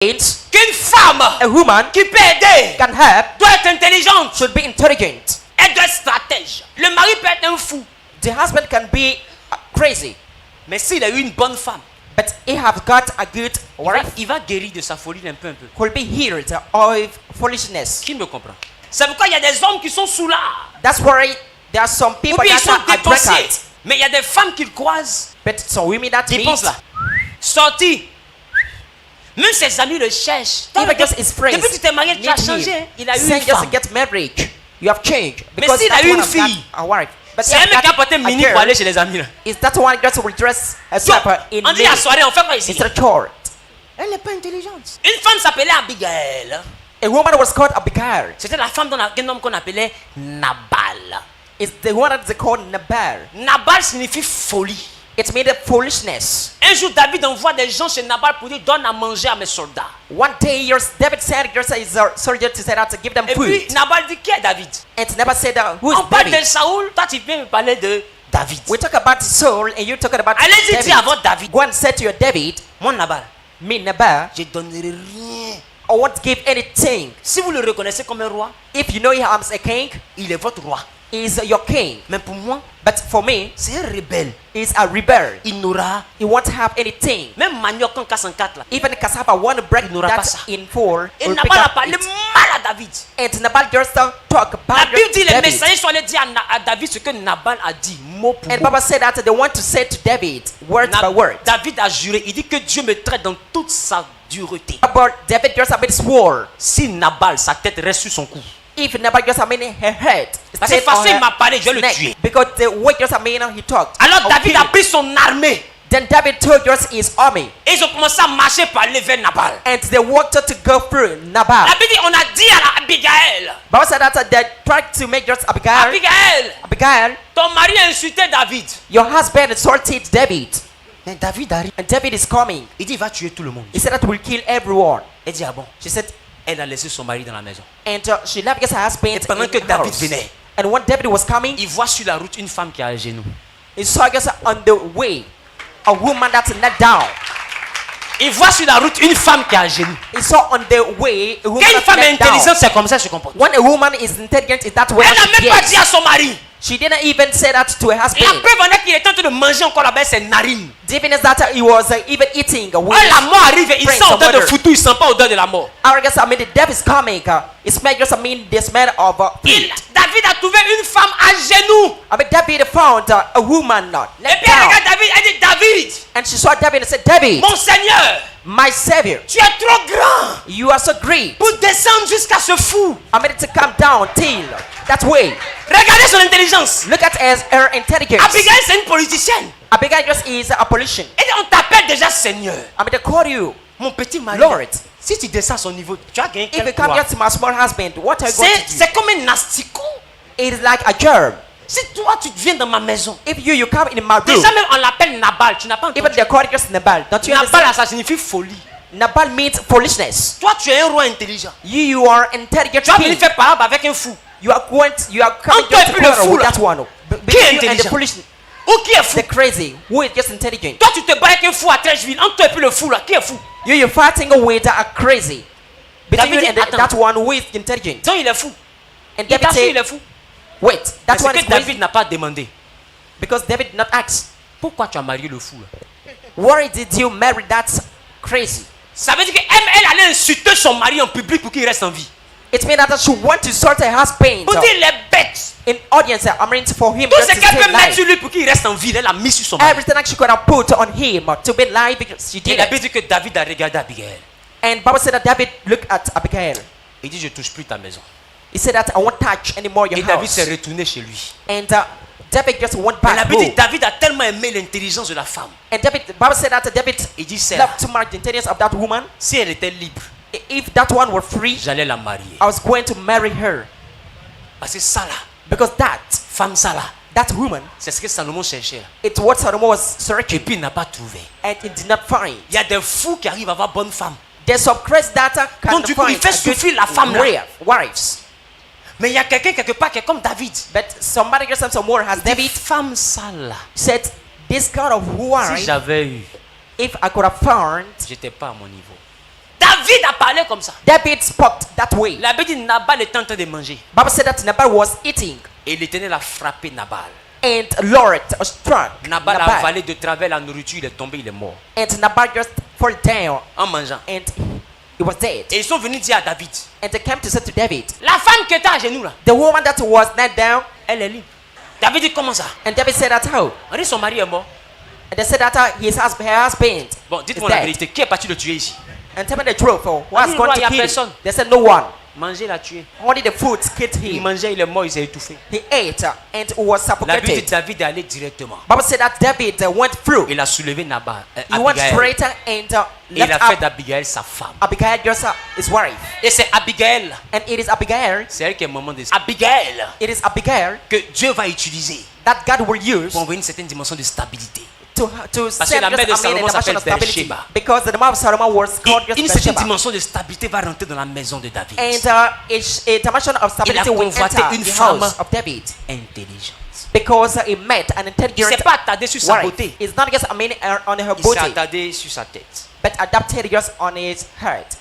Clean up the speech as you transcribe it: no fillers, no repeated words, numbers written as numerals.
qu'une femme a woman qui peut aider can help doit être intelligente. should be intelligent. Elle doit être stratège. Le mari peut être un fou. The husband can be crazy, Mais s'il a eu une bonne femme, but he have got a good wife il va guérir de sa folie un peu. who will be healed of foolishness. Qui me comprend? C'est pourquoi il y a des hommes qui sont sous là. That's why there are some Ou people bien ils that sont are dépensés. drunkards, Mais il y a des femmes qu'ils croisent. but some women that meet, Dépense là. Sorti. Même ses amis le cherchent. even just his friends, Depuis que tu t'es marié, tu as need changé. him. Il a eu Saying une just femme. to get married, you have changed Mais because s'il a that eu one une have got fille, a wife. But c'est un mec qui a porté mini pour aller chez les amis là. is that one just will dress herself in On dit à mini soirée, on fait quoi ici? instead of short? Elle n'est pas intelligente. Une femme s'appelait Abigail. A woman was called Abigail. C'était la femme d'un homme qu'on appelait Nabal. It's the one that's called Nabal. Nabal signifie folie. It made a foolishness. Un jour, David envoie des gens chez Nabal pour dire donne à manger à mes soldats. One day, David sent his soldier to set out to give them Et food. puis Nabal dit qui est David? And Nabal said, "Who is On parle de David? Saoul, toi tu viens me parler de David. We talk about Saul, and you're talking about Allez-y, dis David. à votre David. Go and say to your David, Mon Nabal, me Nabal, je donnerai rien. I won't give anything. Si vous le reconnaissez comme un roi, If you know he is a king, il est votre roi. he is your king. Mais pour moi, But for me, c'est un rebelle. he is a rebel. Il n'aura He won't have anything. même manioc en 404 là. Even cassava want to break Il n'aura pas that ça. in four. Et will Nabal pick a up parlé it. mal à David. And Nabal just talk La about Bible dit les David. messagers sont allés dire à David ce que Nabal a dit, mot pour And mot. Baba said that they want to say to David, word by word. David a juré, il dit que Dieu me traite dans toute sa dureté. About David just a bit swore. Si Nabal, sa tête reste sur son cou. If Nabal just a minute her head, Parce que stayed on facile her m'a parlé, je vais le neck, tuer. because the way just a minute he talked. Alors I'll David kill a him. pris son armée. Then David told just his army, Et ils ont commencé à marcher par aller vers Nabal. and they walked to go through Nabal. La Bible dit, on a dit à Abigail, Bible said that they tried to make just Abigail. Abigail, ton mari a insulté David. your husband insulted David, Mais David arrive. and David is coming. Il dit, il va tuer tout le monde. He said that will kill everyone. Elle dit, ah bon. She said, Elle a laissé son mari dans la maison. and she left because her husband Et pendant in que the David house. venait, And when David was coming, il voit sur la route une femme qui a un genou. he saw just on the way a woman that's knelt down. Il voit sur la route une femme qui a un genou. He saw on the way a woman Quand une that's femme est knelt down. intelligente, c'est comme ça qu'elle se comporte. When a woman is intelligent, is that way Elle n'a she même pas behaves. dit à son mari. She didn't even say that to her La husband. preuve en est qu'il était en train de manger encore là-bas ses narines. Even as that he was even eating with Quand la mort arrive, il friends sent or odeur de mother. foutu, il sent pas odeur de la mort. I guess I mean the death is coming. It smells just I mean the smell of David a trouvé une femme à genoux. I mean David found a woman Et let puis elle down, regarde David, elle dit David, and she saw David and said, David, mon Seigneur, my savior, tu es trop grand you are so great. pour descendre jusqu'à ce fou. I mean to come down till that way. Regardez son intelligence. Look at her intelligence. Abigail, c'est une politicienne. Abigail just is a politician. Elle dit, on t'appelle déjà Seigneur. I mean they call you Mon petit mari. Lord. Si tu descends à son niveau, tu as gagné If you quel come droit? here to my small husband, what are you going to do? C'est comme un asticot. It is like a germ. Si toi tu viens dans ma maison, If you come in my room, déjà même on l'appelle Nabal, tu n'as pas even entendu. they call it just Nabal. Don't you Nabal, understand? ça signifie folie. Nabal means foolishness. Toi tu es un roi intelligent. You are intelligent Tu vas venir king. faire parole avec un fou. You are coming Entre just to puis le quarrel fou, with là. that one. Qui est Between you and the intelligent? foolish, Ou qui est fou? the crazy, who is just intelligent. Toi tu te bats avec un fou à Trècheville. Entre puis le fou là, qui est fou? You're fighting with a crazy. Between David you and dit, that one who is intelligent. Donc il est fou. And Il David t'a su, il said, est fou. wait, that C'est one que is crazy. David n'a pas demandé. Because David did not ask, Pourquoi tu as marié le fou là? why did you marry that crazy? Ça veut dire qu'elle allait insulter son mari en public pour qu'il reste en vie. It means that she want to sort her husband Pour dire les bêtes. in audience. I mean for him Tout just ce to qu'elle stay peut mettre alive. sur lui pour qu'il reste en vie, elle a mis sur son mari. Everything that she could have put on him to be alive because she Et did la it. Bible dit que David a regardé Abigail. And Bible said that David looked at Abigail. Il dit je touche plus ta maison. He said that I won't touch anymore your Et David house. s'est retourné chez lui. And David just went Et la back Bible dit home. David a tellement aimé l'intelligence de la femme. And Bible said that David Il dit c'est loved too much the intelligence of that woman. si elle était libre, If that one were free, j'allais la marier. I was going to marry her. Parce que ça là, Because femme ça là, that woman, c'est ce que Salomon cherchait là. it's what Solomon was Et searching puis il n'a pas trouvé. and it did not find. Il y a des fous qui arrivent à avoir bonne femme. There's some crazy data can Donc, du coup, find il fait a good souffrir la femme, là. wives. Mais il y a quelqu'un quelque part qui est comme David. But somebody just somewhere has David, David femme sale là. said, this kind of Si wife, j'avais eu, if I could have found, j'étais pas à mon niveau. David a parlé comme ça. David spoke that way. La Bible dit Nabal était en train de manger. Bible said that Nabal was eating, Et l'Éternel a frappé Nabal. and Lord struck Nabal a avalé de travers la nourriture, il est tombé, il est mort. and Nabal just fell down, En mangeant. and he was dead. Et ils sont venus dire à David, And they came to say to David, la femme qui était à genoux là, the woman that was knelt down, elle est libre. David dit comment ça? and David said that how? On dit son mari est mort. And they said that her husband Bon, is dites-moi la dead. vérité, qui est parti le tuer ici? And tell me the truth, who has dit, gone "Roi, to y a kill him?" personne. They said no one. Manger l'a tué. Only the food killed Il him. mangeait, il est mort, il s'est étouffé. He ate and was La Bible dit suffocated. David est allé directement. Bible said that David went through. Il a soulevé Nabal, He went Abigail. straight and Et il left a fait up d'Abigail sa femme. Abigail, just his wife. Et c'est Abigail, And it is Abigail. c'est elle qui est maman de Abigail, It is Abigail que Dieu va utiliser that God will use pour envoyer une certaine dimension de stabilité. to Parce que la send mère de just a Salomon dimension s'appelle of stability. Bathsheba. Because the mother of Solomon was called Et just une certaine Bathsheba. dimension de stabilité va rentrer dans la maison de David. And a dimension of stability will convoité enter une the femme house of David. Intelligente. Because he met an Il ne intelligent s'est pas attardé sur sa wife. beauté. It's not just on her Il s'est body, attardé sur sa tête. but adapted just on his heart.